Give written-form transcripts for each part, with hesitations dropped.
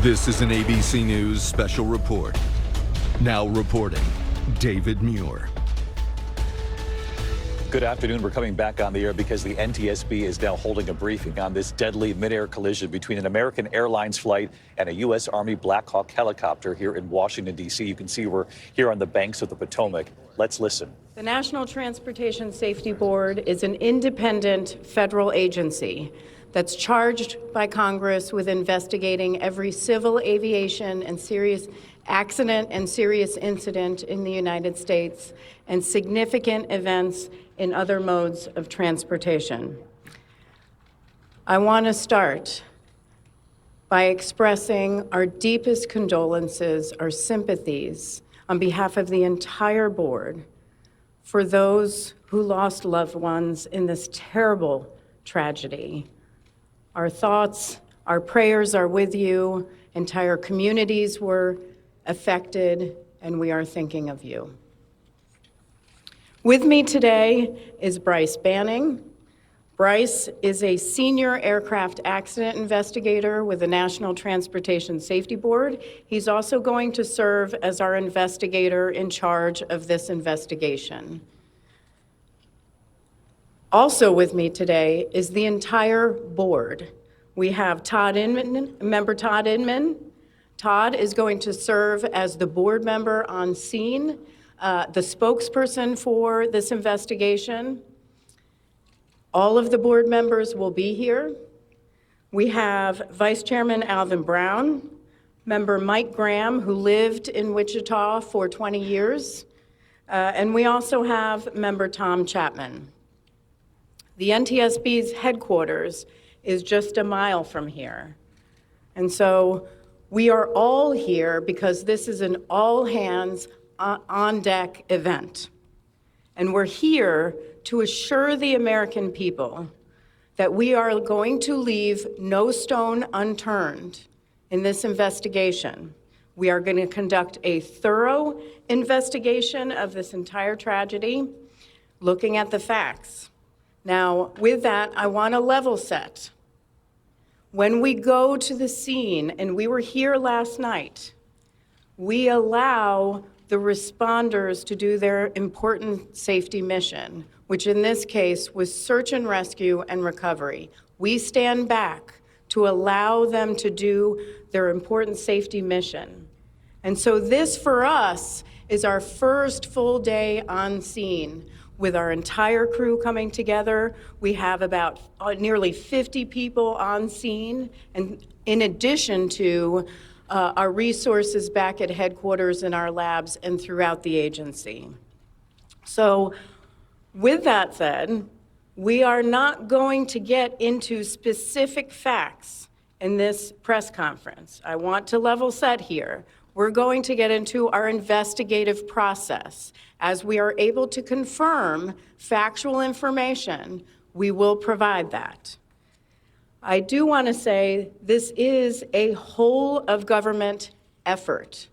This is an ABC News special report. Now reporting, David Muir. Good afternoon. We're coming back on the air because the NTSB is now holding a briefing on this deadly midair collision between an American Airlines flight and a U.S. Army Black Hawk helicopter here in Washington, D.C. You can see we're here on the banks of the Potomac. Let's listen. The National Transportation Safety Board is an independent federal agency that's charged by Congress with investigating every civil aviation and serious accident and serious incident in the United States and significant events in other modes of transportation. I want to start by expressing our deepest condolences, our sympathies on behalf of the entire board for those who lost loved ones in this terrible tragedy. Our thoughts, our prayers are with you. Entire communities were affected, and we are thinking of you. With me today is Bryce Banning. Bryce is a senior aircraft accident investigator with the National Transportation Safety Board. He's also going to serve as our investigator in charge of this investigation. Also with me today is the entire board. We have Todd Inman, member Todd Inman. Todd is going to serve as the board member on scene, the spokesperson for this investigation. All of the board members will be here. We have Vice Chairman Alvin Brown, member Mike Graham, who lived in Wichita for 20 years, and we also have member Tom Chapman. The NTSB's headquarters is just a mile from here. And so we are all here because this is an all-hands on-deck event. And we're here to assure the American people that we are going to leave no stone unturned in this investigation. We are going to conduct a thorough investigation of this entire tragedy, looking at the facts. Now, with that, I want to level set. When we go to the scene, and we were here last night, we allow the responders to do their important safety mission, which in this case was search and rescue and recovery. We stand back to allow them to do their important safety mission. And so this, for us, is our first full day on scene. With our entire crew coming together, we have about nearly 50 people on scene, and in addition to our resources back at headquarters in our labs and throughout the agency. So with that said, we are not going to get into specific facts in this press conference. I want to level set here. We're going to get into our investigative process. As we are able to confirm factual information, we will provide that. I do want to say this is a whole of government effort.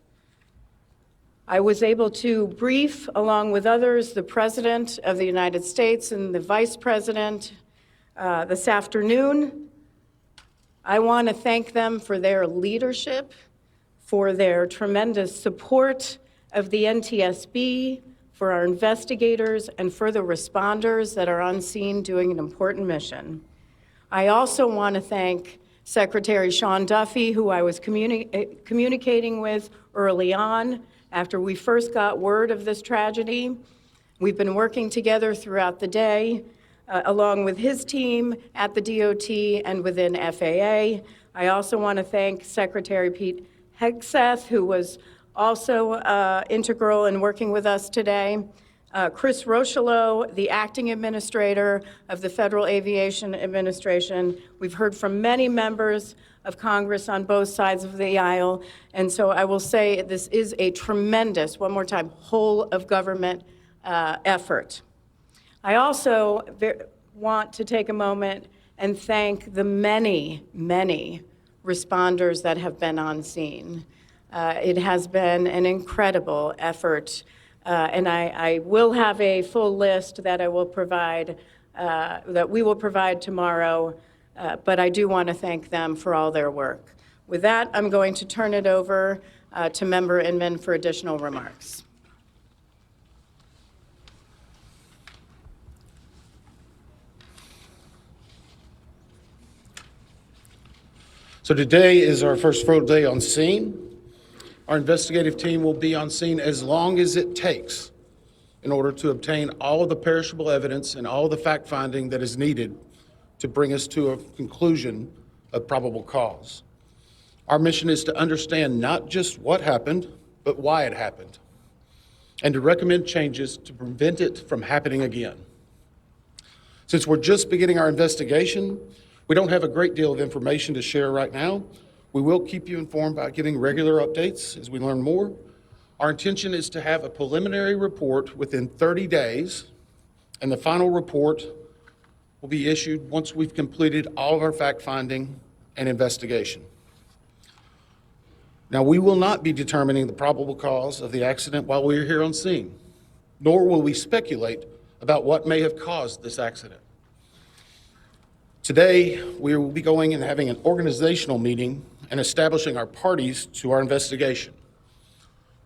I was able to brief, along with others, the President of the United States and the Vice President this afternoon. I want to thank them for their leadership, for their tremendous support of the NTSB, for our investigators, and for the responders that are on scene doing an important mission. I also want to thank Secretary Sean Duffy, who I was communicating with early on after we first got word of this tragedy. We've been working together throughout the day, along with his team at the DOT and within FAA. I also want to thank Secretary Pete Hegseth, who was also integral in working with us today. Chris Rocheleau, the acting administrator of the Federal Aviation Administration. We've heard from many members of Congress on both sides of the aisle. And so I will say this is a tremendous, one more time, whole of government effort. I also want to take a moment and thank the many, many responders that have been on scene. It has been an incredible effort, and I will have a full list that I will provide, that we will provide tomorrow, but I do want to thank them for all their work. With that, I'm going to turn it over to Member Inman for additional remarks. So today is our first full day on scene. Our investigative team will be on scene as long as it takes in order to obtain all of the perishable evidence and all of the fact-finding that is needed to bring us to a conclusion of probable cause. Our mission is to understand not just what happened, but why it happened, and to recommend changes to prevent it from happening again. Since we're just beginning our investigation, we don't have a great deal of information to share right now. We will keep you informed by giving regular updates as we learn more. Our intention is to have a preliminary report within 30 days, and the final report will be issued once we've completed all of our fact-finding and investigation. Now, we will not be determining the probable cause of the accident while we are here on scene, nor will we speculate about what may have caused this accident. Today, we will be going and having an organizational meeting and establishing our parties to our investigation.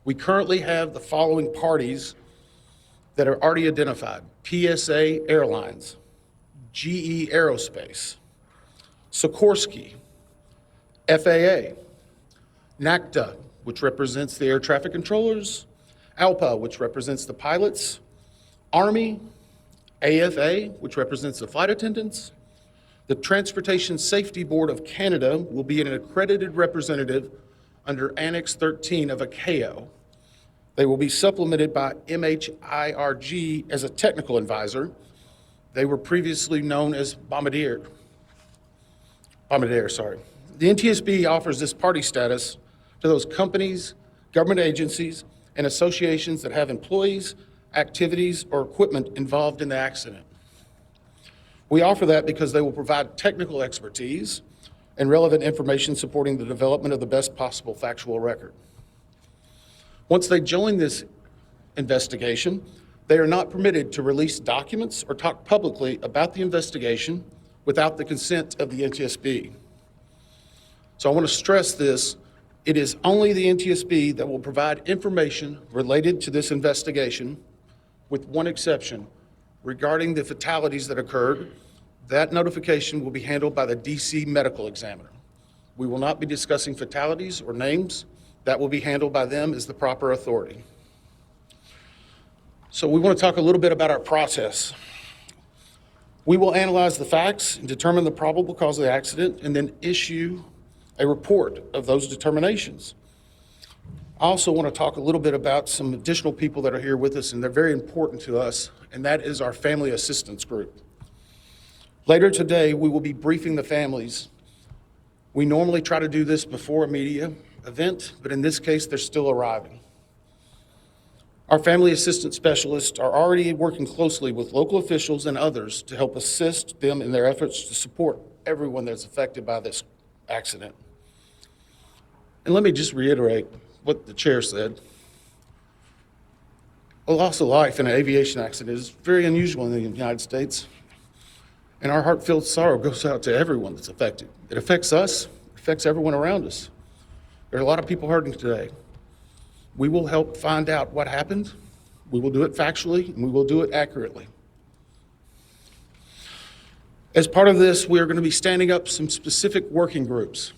We currently have the following parties that are already identified: PSA Airlines, GE Aerospace, Sikorsky, FAA, NACTA, which represents the air traffic controllers, ALPA, which represents the pilots, Army, AFA, which represents the flight attendants. The Transportation Safety Board of Canada will be an accredited representative under Annex 13 of ICAO. They will be supplemented by MHIRG as a technical advisor. They were previously known as midair. The NTSB offers this party status to those companies, government agencies, and associations that have employees, activities, or equipment involved in the accident. We offer that because they will provide technical expertise and relevant information supporting the development of the best possible factual record. Once they join this investigation, they are not permitted to release documents or talk publicly about the investigation without the consent of the NTSB. So I want to stress this: it is only the NTSB that will provide information related to this investigation, with one exception. Regarding the fatalities that occurred, that notification will be handled by the DC medical examiner. We will not be discussing fatalities or names. That will be handled by them as the proper authority. So we want to talk a little bit about our process. We will analyze the facts and determine the probable cause of the accident, and then issue a report of those determinations. I also want to talk a little bit about some additional people that are here with us, and they're very important to us, and that is our family assistance group. Later today, we will be briefing the families. We normally try to do this before a media event, but in this case, they're still arriving. Our family assistance specialists are already working closely with local officials and others to help assist them in their efforts to support everyone that's affected by this accident. And let me just reiterate what the chair said. A loss of life in an aviation accident is very unusual in the United States, and our heartfelt sorrow goes out to everyone that's affected. It affects us, it affects everyone around us. There are a lot of people hurting today. We will help find out what happened. We will do it factually, and we will do it accurately. As part of this, we are going to be standing up some specific working groups.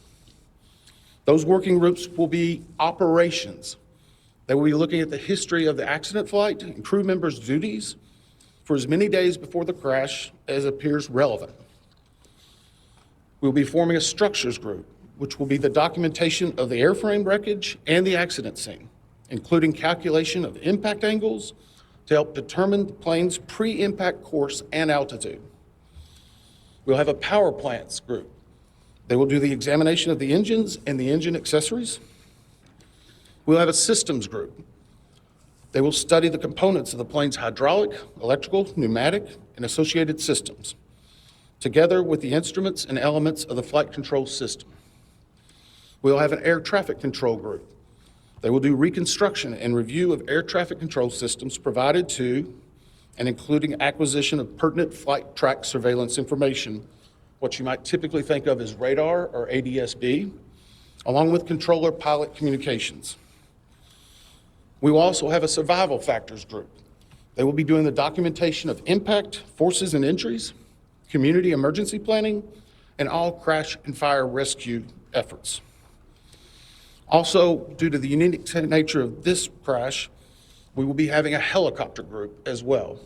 Those working groups will be operations. They will be looking at the history of the accident flight and crew members' duties for as many days before the crash as appears relevant. We'll be forming a structures group, which will be the documentation of the airframe wreckage and the accident scene, including calculation of impact angles to help determine the plane's pre-impact course and altitude. We'll have a power plants group. They will do the examination of the engines and the engine accessories. We'll have a systems group. They will study the components of the plane's hydraulic, electrical, pneumatic, and associated systems, together with the instruments and elements of the flight control system. We'll have an air traffic control group. They will do reconstruction and review of air traffic control systems provided to and including acquisition of pertinent flight track surveillance information, what you might typically think of as radar or ADS-B, along with controller pilot communications. We will also have a survival factors group. They will be doing the documentation of impact, forces and injuries, community emergency planning, and all crash and fire rescue efforts. Also, due to the unique nature of this crash, we will be having a helicopter group as well.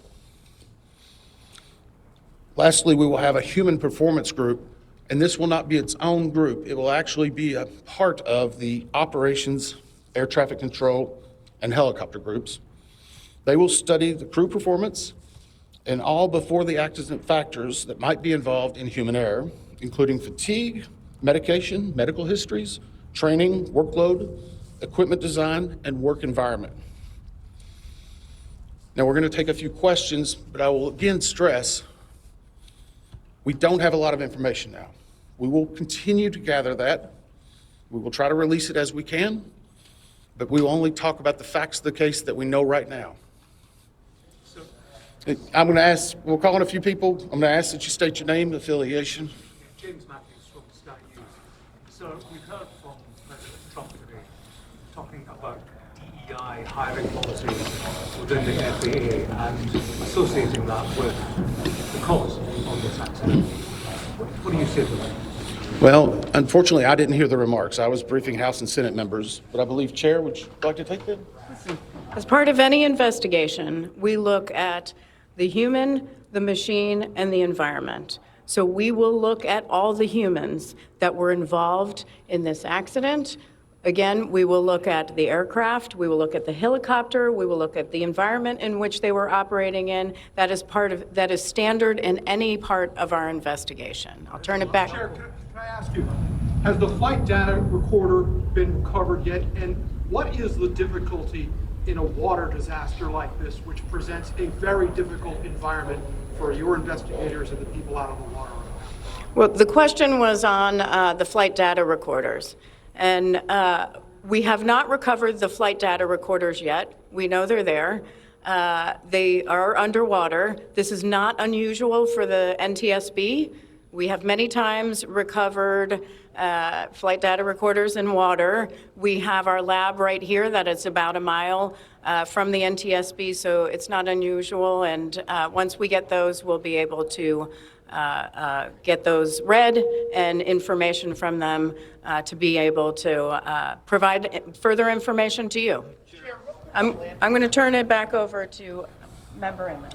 Lastly, we will have a human performance group, and this will not be its own group. It will actually be a part of the operations, air traffic control, and helicopter groups. They will study the crew performance and all before the accident factors that might be involved in human error, including fatigue, medication, medical histories, training, workload, equipment design, and work environment. Now we're going to take a few questions, but I will again stress, we don't have a lot of information now. We will continue to gather that. We will try to release it as we can, but we will only talk about the facts of the case that we know right now. I'm going to ask, we'll call on a few people. I'm going to ask that you state your name and affiliation. James Matthews from Sky News. So we've heard from President Trump today talking about DEI hiring policies within the FAA and associating that with the cause of this accident. What do you say to that? Well, unfortunately, I didn't hear the remarks. I was briefing House and Senate members, but I believe, Chair, would you like to take that? As part of any investigation, we look at the human, the machine, and the environment. So we will look at all the humans that were involved in this accident. Again, we will look at the aircraft, we will look at the helicopter, we will look at the environment in which they were operating in. That is standard in any part of our investigation. I'll turn it back. Chair, can I ask you, has the flight data recorder been recovered yet? And what is the difficulty in a water disaster like this, which presents a very difficult environment for your investigators and the people out on the water? Well, the question was on the flight data recorders. And we have not recovered the flight data recorders yet. We know they're there. They are underwater. This is not unusual for the NTSB. We have many times recovered flight data recorders in water. We have our lab right here that is about a mile from the NTSB, so it's not unusual. And once we get those, we'll be able to get those read and information from them to be able to provide further information to you. I'm going to turn it back over to Member Inman.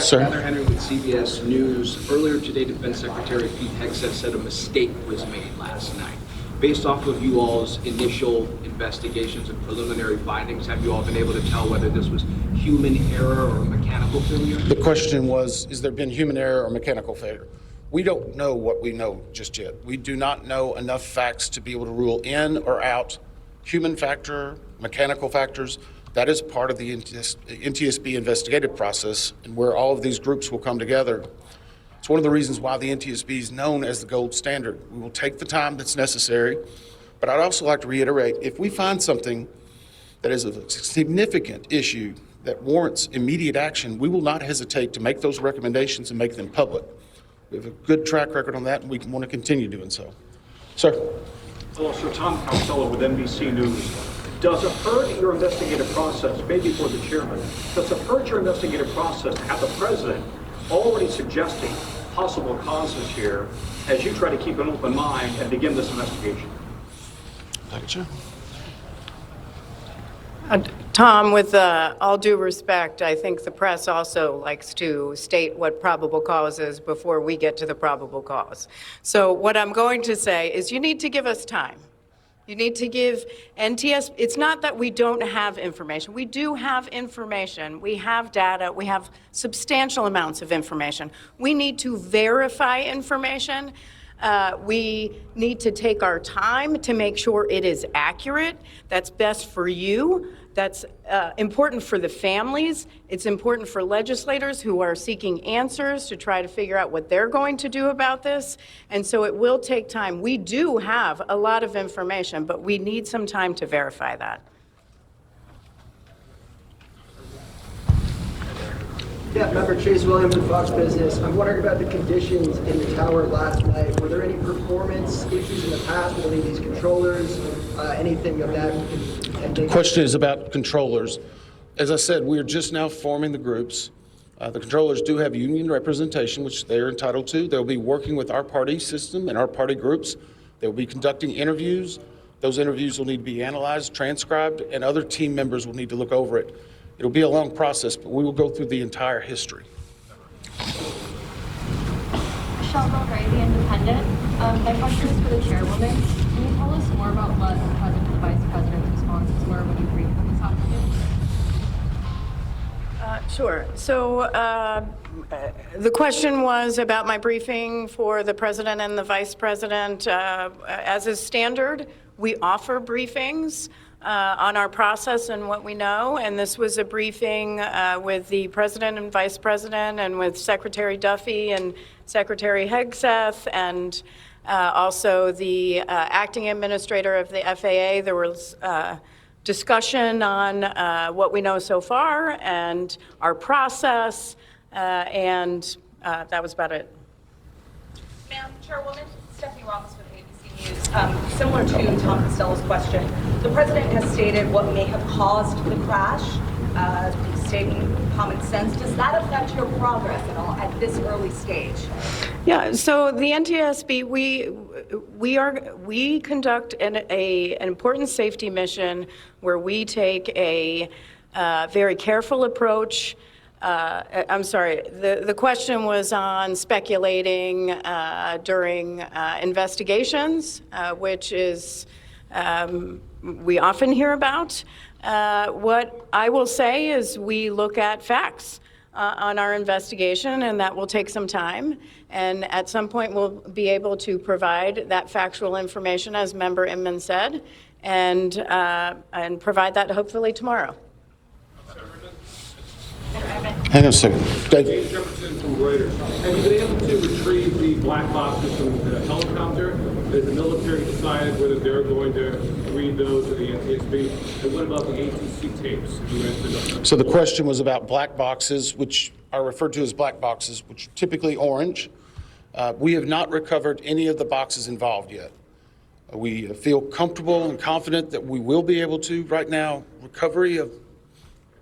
Sir. Heather Henry with CBS News. Earlier today, Defense Secretary Pete Hegseth said a mistake was made last night. Based off of you all's initial investigations and preliminary findings, have you all been able to tell whether this was human error or mechanical failure? The question was, has there been human error or mechanical failure? We don't know what we know just yet. We do not know enough facts to be able to rule in or out human factor, mechanical factors. That is part of the NTSB investigative process and where all of these groups will come together. It's one of the reasons why the NTSB is known as the gold standard. We will take the time that's necessary, but I'd also like to reiterate, if we find something that is a significant issue that warrants immediate action, we will not hesitate to make those recommendations and make them public. We have a good track record on that, and we want to continue doing so. Sir. Hello, Sir. Tom Costello with NBC News. Does it hurt your investigative process, maybe for the chairman, does it hurt your investigative process to have the president already suggesting possible causes here as you try to keep an open mind and begin this investigation? Thank you. Tom, with all due respect, I think the press also likes to state what probable cause is before we get to the probable cause. So what I'm going to say is you need to give us time. You need to give NTSB, it's not that we don't have information. We do have information. We have data. We have substantial amounts of information. We need to verify information. We need to take our time to make sure it is accurate. That's best for you. That's important for the families. It's important for legislators who are seeking answers to try to figure out what they're going to do about this. And so it will take time. We do have a lot of information, but we need some time to verify that. Yeah, member Chase Williams with Fox Business. I'm wondering about the conditions in the tower last night. Were there any performance issues in the past with any of these controllers? Anything of that? The question is about controllers. As I said, we are just now forming the groups. The controllers do have union representation, which they're entitled to. They'll be working with our party system and our party groups. They'll be conducting interviews. Those interviews will need to be analyzed, transcribed, and other team members will need to look over it. It'll be a long process, but we will go through the entire history. Michelle Gray, The Independent. My question is for the chairwoman. Can you tell us more about what the president and vice president's responses were when you briefed them this afternoon? Sure. So the question was about my briefing for the president and the vice president. As is standard, we offer briefings on our process and what we know, and this was a briefing with the president and vice president and with Secretary Duffy and Secretary Hegseth and also the acting administrator of the FAA. There was discussion on what we know so far and our process, and that was about it. Ma'am, Chairwoman, Stephanie Ramos with ABC News. Similar to Tom Costello's question, the president has stated what may have caused the crash, stating common sense. Does that affect your progress at all at this early stage? Yeah, so the NTSB, we conduct an important safety mission where we take a very careful approach. I'm sorry, the question was on speculating during investigations, which is we often hear about. What I will say is we look at facts on our investigation, and that will take some time. And at some point, we'll be able to provide that factual information, as Member Inman said, and provide that hopefully tomorrow. Hang on a second. James Jefferson from Reuters. Have you been able to retrieve the black boxes from the helicopter? Has the military decided whether they're going to read those to the NTSB? And what about the ATC tapes? So the question was about black boxes, which are referred to as black boxes, which are typically orange. We have not recovered any of the boxes involved yet. We feel comfortable and confident that we will be able to. Right now, recovery of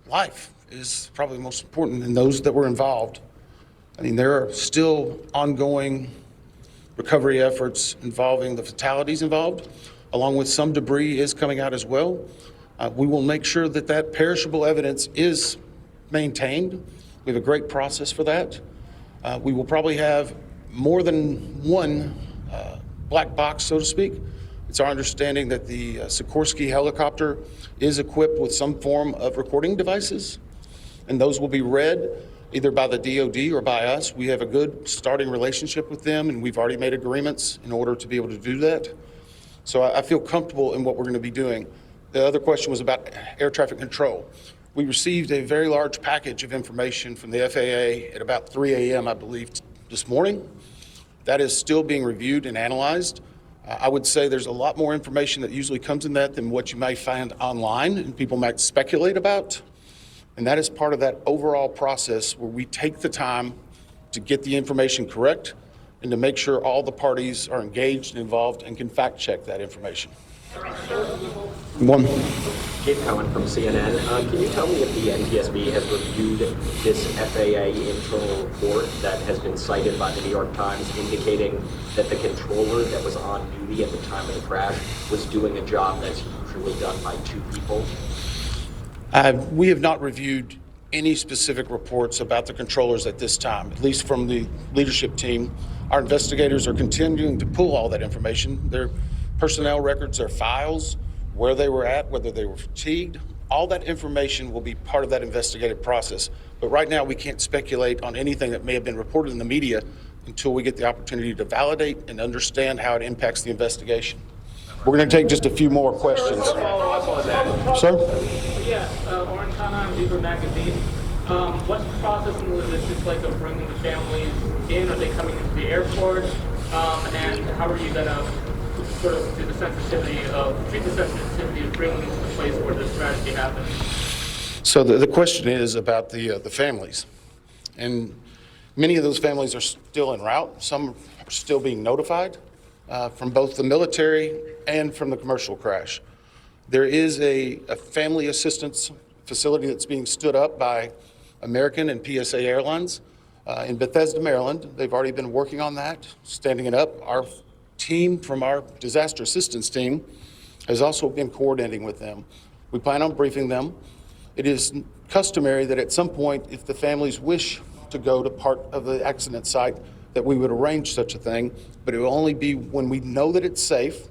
life is probably most important in those that were involved. I mean, there are still ongoing recovery efforts involving the fatalities involved, along with some debris is coming out as well. We will make sure that that perishable evidence is maintained. We have a great process for that. We will probably have more than one black box, so to speak. It's our understanding that the Sikorsky helicopter is equipped with some form of recording devices, and those will be read either by the DoD or by us. We have a good starting relationship with them, and we've already made agreements in order to be able to do that. So I feel comfortable in what we're going to be doing. The other question was about air traffic control. We received a very large package of information from the FAA at about 3 a.m., I believe, this morning. That is still being reviewed and analyzed. I would say there's a lot more information that usually comes in that than what you may find online and people might speculate about. And that is part of that overall process where we take the time to get the information correct and to make sure all the parties are engaged and involved and can fact check that information. One. Kate Cohen from CNN. Can you tell me if the NTSB has reviewed this FAA internal report that has been cited by the New York Times indicating that the controller that was on duty at the time of the crash was doing a job that's usually done by two people? We have not reviewed any specific reports about the controllers at this time, at least from the leadership team. Our investigators are continuing to pull all that information. Their personnel records, their files, where they were at, whether they were fatigued, all that information will be part of that investigative process. But right now, we can't speculate on anything that may have been reported in the media until we get the opportunity to validate and understand how it impacts the investigation. We're going to take just a few more questions. Follow up on that. Sir? Yeah, Oren Khanna, Beaver Magazine. What's the process and logistics like of bringing the families in? Are they coming into the airport? And how are you going to sort of treat the sensitivity of bringing them to the place where this tragedy happened? So the question is about the families. And many of those families are still en route. Some are still being notified from both the military and from the commercial crash. There is a family assistance facility that's being stood up by American and PSA Airlines in Bethesda, Maryland. They've already been working on that, standing it up. Our team from our disaster assistance team has also been coordinating with them. We plan on briefing them. It is customary that at some point, if the families wish to go to part of the accident site, that we would arrange such a thing, but it will only be when we know that it's safe,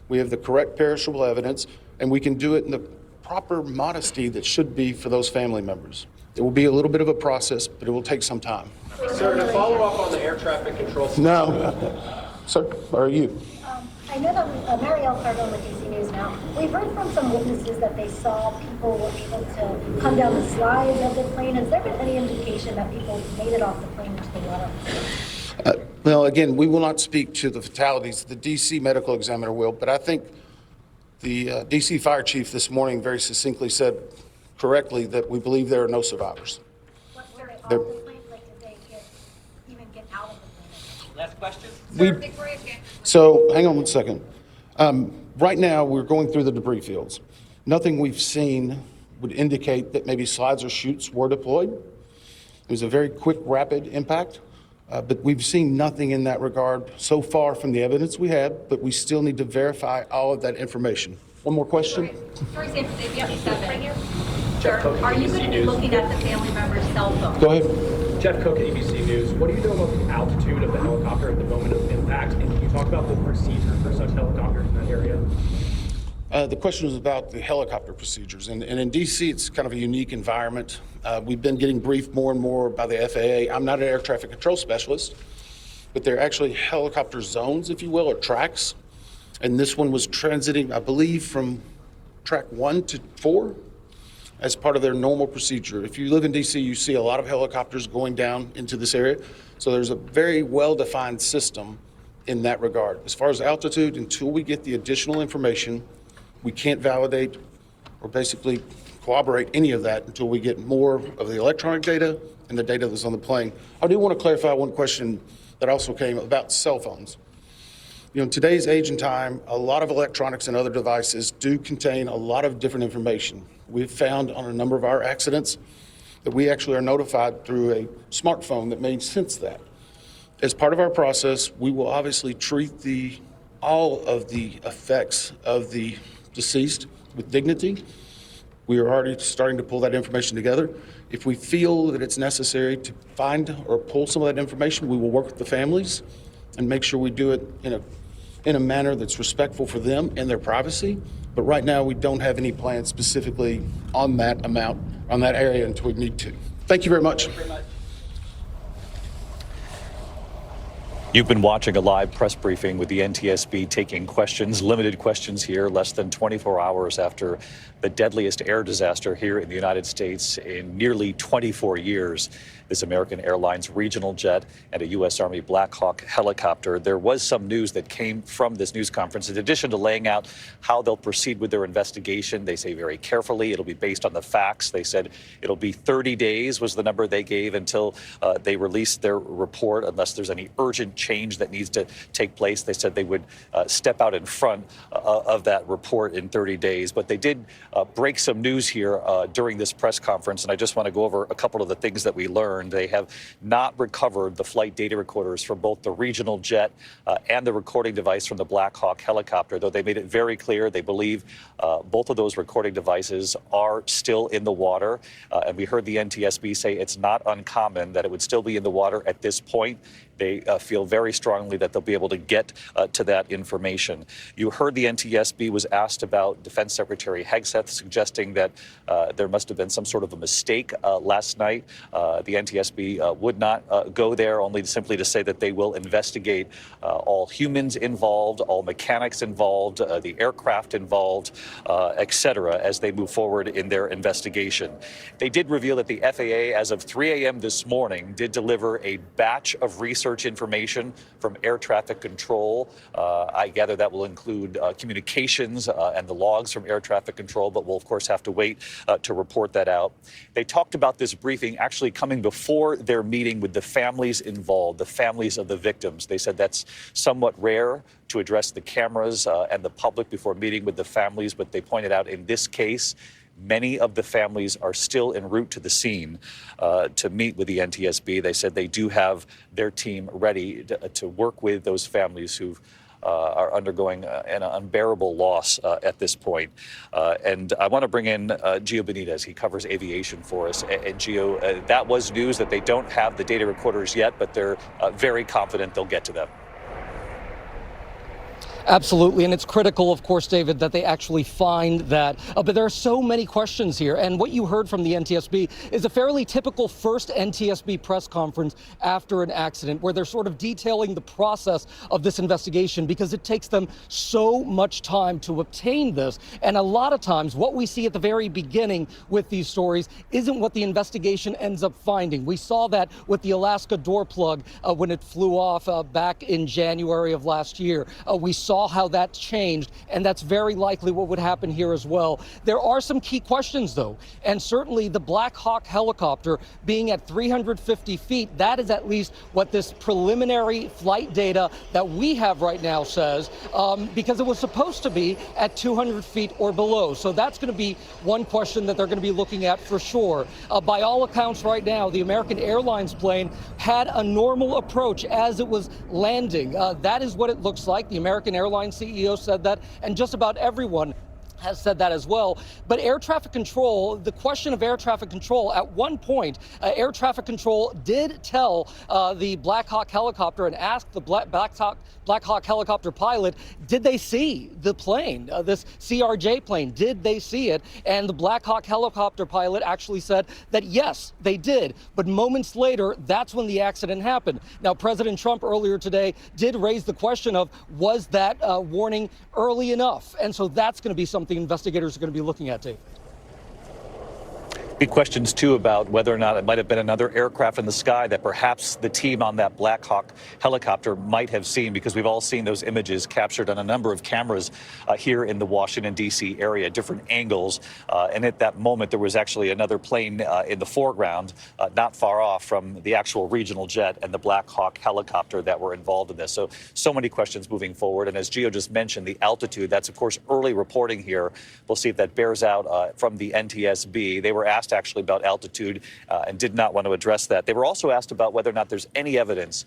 we have the correct perishable evidence, and we can do it in the proper modesty that should be for those family members. It will be a little bit of a process, but it will take some time. Sir, to follow up on the air traffic control system. No. Sir, or are you? I know that Marielle Cargo with DC News now. We've heard from some witnesses that they saw people were able to come down the slides of the plane. Has there been any indication that people made it off the plane into the water? Well, again, we will not speak to the fatalities. The DC medical examiner will, but I think the DC fire chief this morning very succinctly said correctly that we believe there are no survivors. Were they off the plane? Like, did they even get out of the plane? Last question. So hang on one second. Right now, we're going through the debris fields. Nothing we've seen would indicate that maybe slides or chutes were deployed. It was a very quick, rapid impact, but we've seen nothing in that regard so far from the evidence we have, but we still need to verify all of that information. One more question? For example, maybe up 7. Sir, are you going to be looking at the family member's cell phone? Go ahead. Jeff Cook, ABC News. What do you know about the altitude of the helicopter at the moment of impact? And can you talk about the procedure for such helicopters in that area? The question was about the helicopter procedures. And in DC, it's kind of a unique environment. We've been getting briefed more and more by the FAA. I'm not an air traffic control specialist, but they're actually helicopter zones, if you will, or tracks. And this one was transiting, I believe, from track 1 to 4 as part of their normal procedure. If you live in DC, you see a lot of helicopters going down into this area. So there's a very well-defined system in that regard. As far as altitude, until we get the additional information, we can't validate or basically corroborate any of that until we get more of the electronic data and the data that's on the plane. I do want to clarify one question that also came about cell phones. You know, in today's age and time, a lot of electronics and other devices do contain a lot of different information. We've found on a number of our accidents that we actually are notified through a smartphone that may sense that. As part of our process, we will obviously treat all of the effects of the deceased with dignity. We are already starting to pull that information together. If we feel that it's necessary to find or pull some of that information, we will work with the families and make sure we do it in a manner that's respectful for them and their privacy. But right now, we don't have any plans specifically on that amount, on that area until we need to. Thank you very much. You've been watching a live press briefing with the NTSB taking questions, limited questions here, less than 24 hours after the deadliest air disaster here in the United States in nearly 24 years. This American Airlines regional jet and a U.S. Army Black Hawk helicopter. There was some news that came from this news conference. In addition to laying out how they'll proceed with their investigation, they say very carefully it'll be based on the facts. They said it'll be 30 days was the number they gave until they release their report, unless there's any urgent change that needs to take place. They said they would step out in front of that report in 30 days. But they did break some news here during this press conference, and I just want to go over a couple of the things that we learned. They have not recovered the flight data recorders from both the regional jet and the recording device from the Black Hawk helicopter, though they made it very clear they believe both of those recording devices are still in the water. And we heard the NTSB say it's not uncommon that it would still be in the water at this point. They feel very strongly that they'll be able to get to that information. You heard the NTSB was asked about Defense Secretary Hegseth suggesting that there must have been some sort of a mistake last night. The NTSB would not go there, only simply to say that they will investigate all humans involved, all mechanics involved, the aircraft involved, et cetera, as they move forward in their investigation. They did reveal that the FAA, as of 3 a.m. this morning, did deliver a batch of research search information from air traffic control. I gather that will include communications and the logs from air traffic control, but we'll of course have to wait to report that out. They talked about this briefing actually coming before their meeting with the families involved, the families of the victims. They said that's somewhat rare to address the cameras and the public before meeting with the families, but they pointed out in this case, many of the families are still en route to the scene to meet with the NTSB. They said they do have their team ready to work with those families who are undergoing an unbearable loss at this point. And I want to bring in Gio Benitez. He covers aviation for us. And Gio, that was news that they don't have the data recorders yet, but they're very confident they'll get to them. Absolutely, and it's critical, of course, David, that they actually find that. But there are so many questions here, and what you heard from the NTSB is a fairly typical first NTSB press conference after an accident, where they're sort of detailing the process of this investigation because it takes them so much time to obtain this. And a lot of times, what we see at the very beginning with these stories isn't what the investigation ends up finding. We saw that with the Alaska door plug when it flew off back in January of last year. We saw how that changed, and that's very likely what would happen here as well. There are some key questions, though, and certainly the Black Hawk helicopter being at 350 feet, that is at least what this preliminary flight data that we have right now says, because it was supposed to be at 200 feet or below. So that's going to be one question that they're going to be looking at for sure. By all accounts right now, the American Airlines plane had a normal approach as it was landing. That is what it looks like. The American Airlines CEO said that, and just about everyone has said that as well. But air traffic control, the question of air traffic control, at one point, air traffic control did tell the Black Hawk helicopter and asked the Black Hawk helicopter pilot, did they see the plane, this CRJ plane? Did they see it? And the Black Hawk helicopter pilot actually said that yes, they did. But moments later, that's when the accident happened. Now, President Trump earlier today did raise the question of, was that warning early enough? And so that's going to be something investigators are going to be looking at, Dave. Big questions, too, about whether or not it might have been another aircraft in the sky that perhaps the team on that Black Hawk helicopter might have seen, because we've all seen those images captured on a number of cameras here in the Washington, D.C. area, different angles. And at that moment, there was actually another plane in the foreground, not far off from the actual regional jet and the Black Hawk helicopter that were involved in this. So many questions moving forward. And as Gio just mentioned, the altitude, that's, of course, early reporting here. We'll see if that bears out from the NTSB. They were asked actually about altitude and did not want to address that. They were also asked about whether or not there's any evidence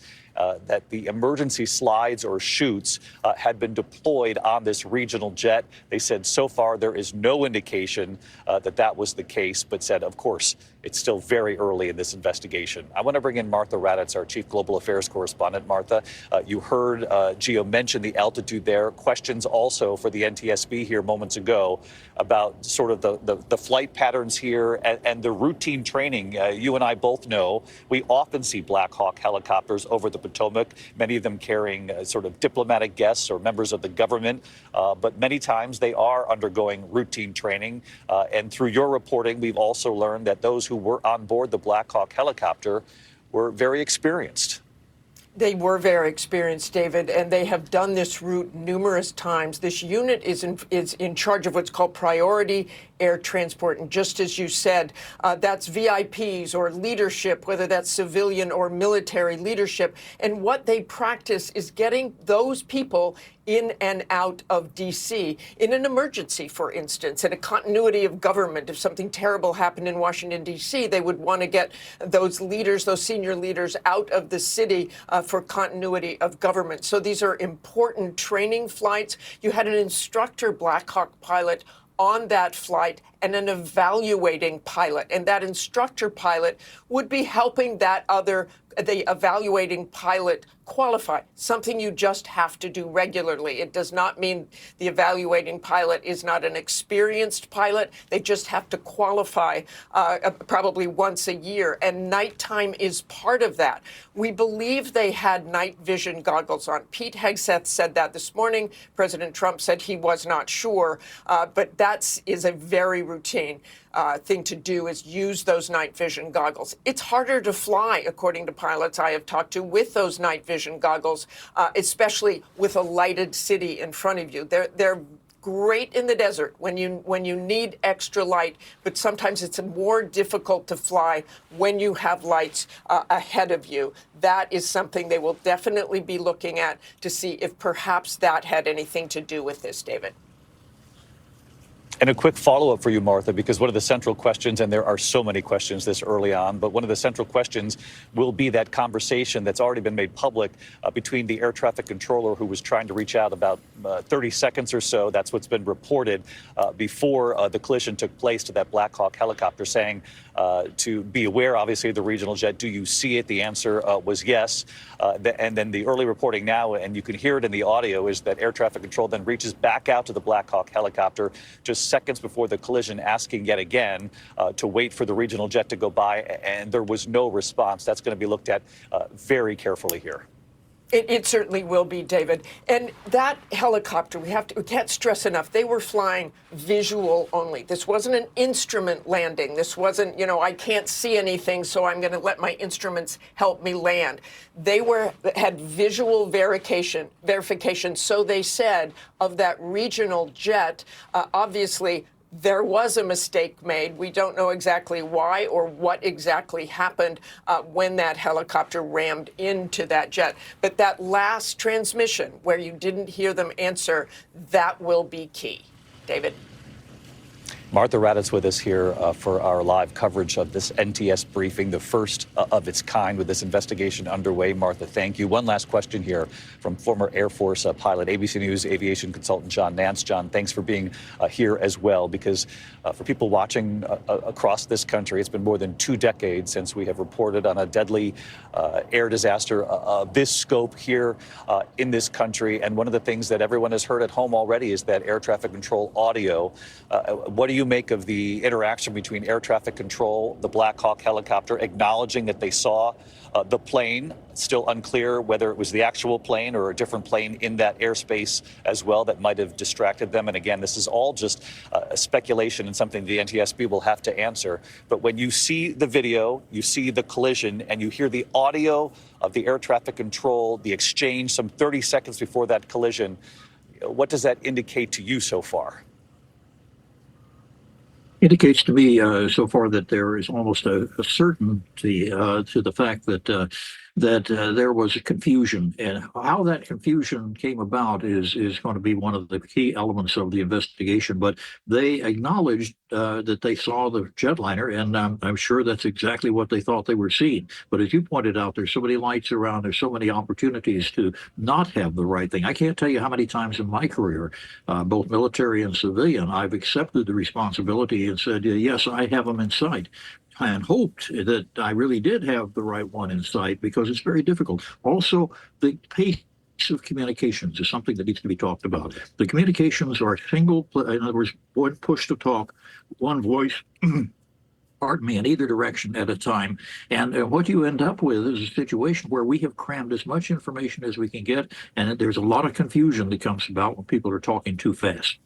that the emergency slides or chutes had been deployed on this regional jet. They said so far there is no indication that that was the case, but said, of course, it's still very early in this investigation. I want to bring in Martha Raddatz, our Chief Global Affairs Correspondent. Martha, you heard Gio mention the altitude there. Questions also for the NTSB here moments ago about sort of the flight patterns here and the routine training. You and I both know we often see Black Hawk helicopters over the Potomac, many of them carrying sort of diplomatic guests or members of the government, but many times they are undergoing routine training. And through your reporting, we've also learned that those who were on board the Black Hawk helicopter were very experienced. They were very experienced, David, and they have done this route numerous times. This unit is in charge of what's called priority air transport. And just as you said, that's VIPs or leadership, whether that's civilian or military leadership. And what they practice is getting those people in and out of D.C. in an emergency, for instance, in a continuity of government. If something terrible happened in Washington, D.C., they would want to get those leaders, those senior leaders, out of the city for continuity of government. So these are important training flights. You had an instructor Black Hawk pilot on that flight and an evaluating pilot. And that instructor pilot would be helping the evaluating pilot qualify, something you just have to do regularly. It does not mean the evaluating pilot is not an experienced pilot. They just have to qualify probably once a year, and nighttime is part of that. We believe they had night vision goggles on. Pete Hegseth said that this morning. President Trump said he was not sure, but that is a very routine thing to do is use those night vision goggles. It's harder to fly, according to pilots I have talked to, with those night vision goggles, especially with a lighted city in front of you. They're great in the desert when you need extra light, but sometimes it's more difficult to fly when you have lights ahead of you. That is something they will definitely be looking at to see if perhaps that had anything to do with this, David. And a quick follow-up for you, Martha, because one of the central questions, and there are so many questions this early on, but one of the central questions will be that conversation that's already been made public between the air traffic controller who was trying to reach out about 30 seconds or so. That's what's been reported before the collision took place to that Black Hawk helicopter, saying to be aware, obviously, of the regional jet. Do you see it? The answer was yes. And then the early reporting now, and you can hear it in the audio, is that air traffic control then reaches back out to the Black Hawk helicopter just seconds before the collision, asking yet again to wait for the regional jet to go by, and there was no response. That's going to be looked at very carefully here. It certainly will be, David. And that helicopter, we can't stress enough, they were flying visual only. This wasn't an instrument landing. This wasn't, I can't see anything, so I'm going to let my instruments help me land. They had visual verification, so they said, of that regional jet. Obviously, there was a mistake made. We don't know exactly why or what exactly happened when that helicopter rammed into that jet. But that last transmission where you didn't hear them answer, that will be key. David? Martha Raddatz with us here for our live coverage of this NTS briefing, the first of its kind with this investigation underway. Martha, thank you. One last question here from former Air Force pilot, ABC News aviation consultant John Nance. John, thanks for being here as well, because for people watching across this country, it's been more than 2 decades since we have reported on a deadly air disaster of this scope here in this country. And one of the things that everyone has heard at home already is that air traffic control audio. What do you make of the interaction between air traffic control, the Black Hawk helicopter, acknowledging that they saw the plane? Still unclear whether it was the actual plane or a different plane in that airspace as well that might have distracted them. And again, this is all just speculation and something the NTSB will have to answer. But when you see the video, you see the collision, and you hear the audio of the air traffic control, the exchange some 30 seconds before that collision, what does that indicate to you so far? Indicates to me so far that there is almost a certainty to the fact that there was a confusion, and how that confusion came about is going to be one of the key elements of the investigation. But they acknowledged that they saw the jetliner, and I'm sure that's exactly what they thought they were seeing. But as you pointed out, there's so many lights around, there's so many opportunities to not have the right thing. I can't tell you how many times in my career, both military and civilian, I've accepted the responsibility and said, yes, I have them in sight, and hoped that I really did have the right one in sight, because it's very difficult. Also, the pace of communications is something that needs to be talked about. The communications are single, in other words, one push to talk, one voice, pardon me, in either direction at a time. And what you end up with is a situation where we have crammed as much information as we can get, and there's a lot of confusion that comes about when people are talking too fast.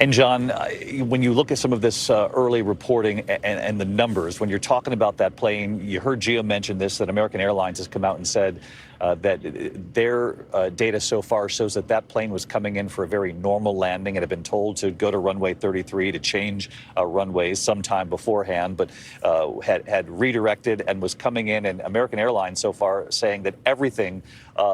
And John, when you look at some of this early reporting and the numbers, when you're talking about that plane, you heard Gio mention this, that American Airlines has come out and said that their data so far shows that that plane was coming in for a very normal landing and had been told to go to runway 33 to change runways sometime beforehand, but had redirected and was coming in. And American Airlines so far saying that everything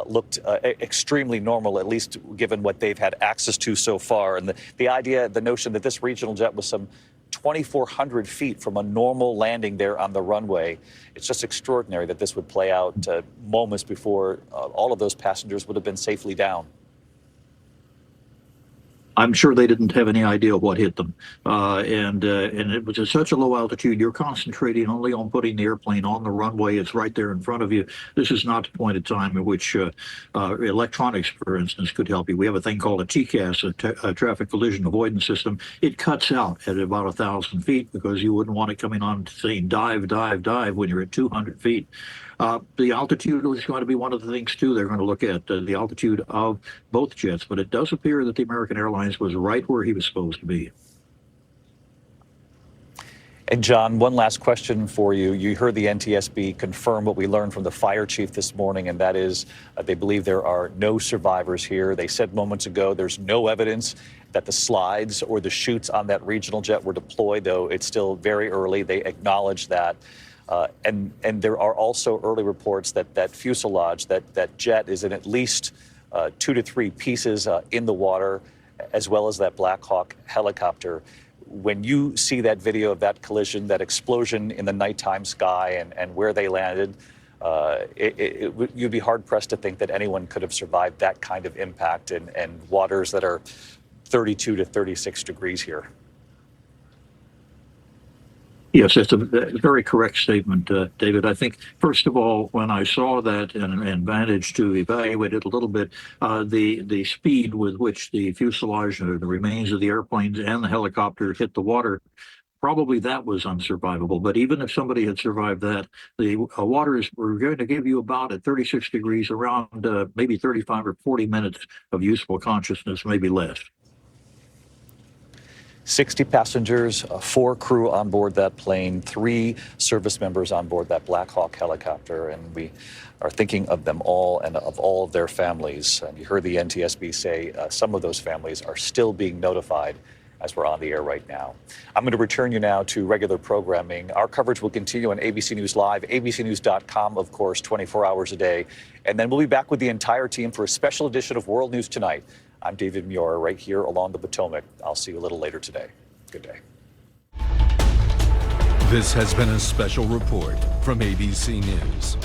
looked extremely normal, at least given what they've had access to so far. And the idea, the notion that this regional jet was some 2,400 feet from a normal landing there on the runway, it's just extraordinary that this would play out moments before all of those passengers would have been safely down. I'm sure they didn't have any idea what hit them. And it was at such a low altitude, you're concentrating only on putting the airplane on the runway. It's right there in front of you. This is not the point of time in which electronics, for instance, could help you. We have a thing called a TCAS, a traffic collision avoidance system. It cuts out at about 1,000 feet because you wouldn't want it coming on saying dive, dive, dive when you're at 200 feet. The altitude is going to be one of the things, too. They're going to look at the altitude of both jets, but it does appear that the American Airlines was right where he was supposed to be. And John, one last question for you. You heard the NTSB confirm what we learned from the fire chief this morning, and that is they believe there are no survivors here. They said moments ago there's no evidence that the slides or the chutes on that regional jet were deployed, though it's still very early. They acknowledge that. And there are also early reports that that fuselage, that jet is in at least 2 to 3 pieces in the water, as well as that Black Hawk helicopter. When you see that video of that collision, that explosion in the nighttime sky and where they landed, you'd be hard-pressed to think that anyone could have survived that kind of impact and waters that are 32 to 36 degrees here. Yes, it's a very correct statement, David. I think, first of all, when I saw that and managed to evaluate it a little bit, the speed with which the fuselage or the remains of the airplanes and the helicopter hit the water, probably that was unsurvivable. But even if somebody had survived that, the waters were going to give you about at 36 degrees around maybe 35 or 40 minutes of useful consciousness, maybe less. 60 passengers, 4 crew on board that plane, 3 service members on board that Black Hawk helicopter, and we are thinking of them all and of all of their families. And you heard the NTSB say some of those families are still being notified as we're on the air right now. I'm going to return you now to regular programming. Our coverage will continue on ABC News Live, abcnews.com, of course, 24 hours a day. And then we'll be back with the entire team for a special edition of World News Tonight. I'm David Muir, right here along the Potomac. I'll see you a little later today. Good day. This has been a special report from ABC News.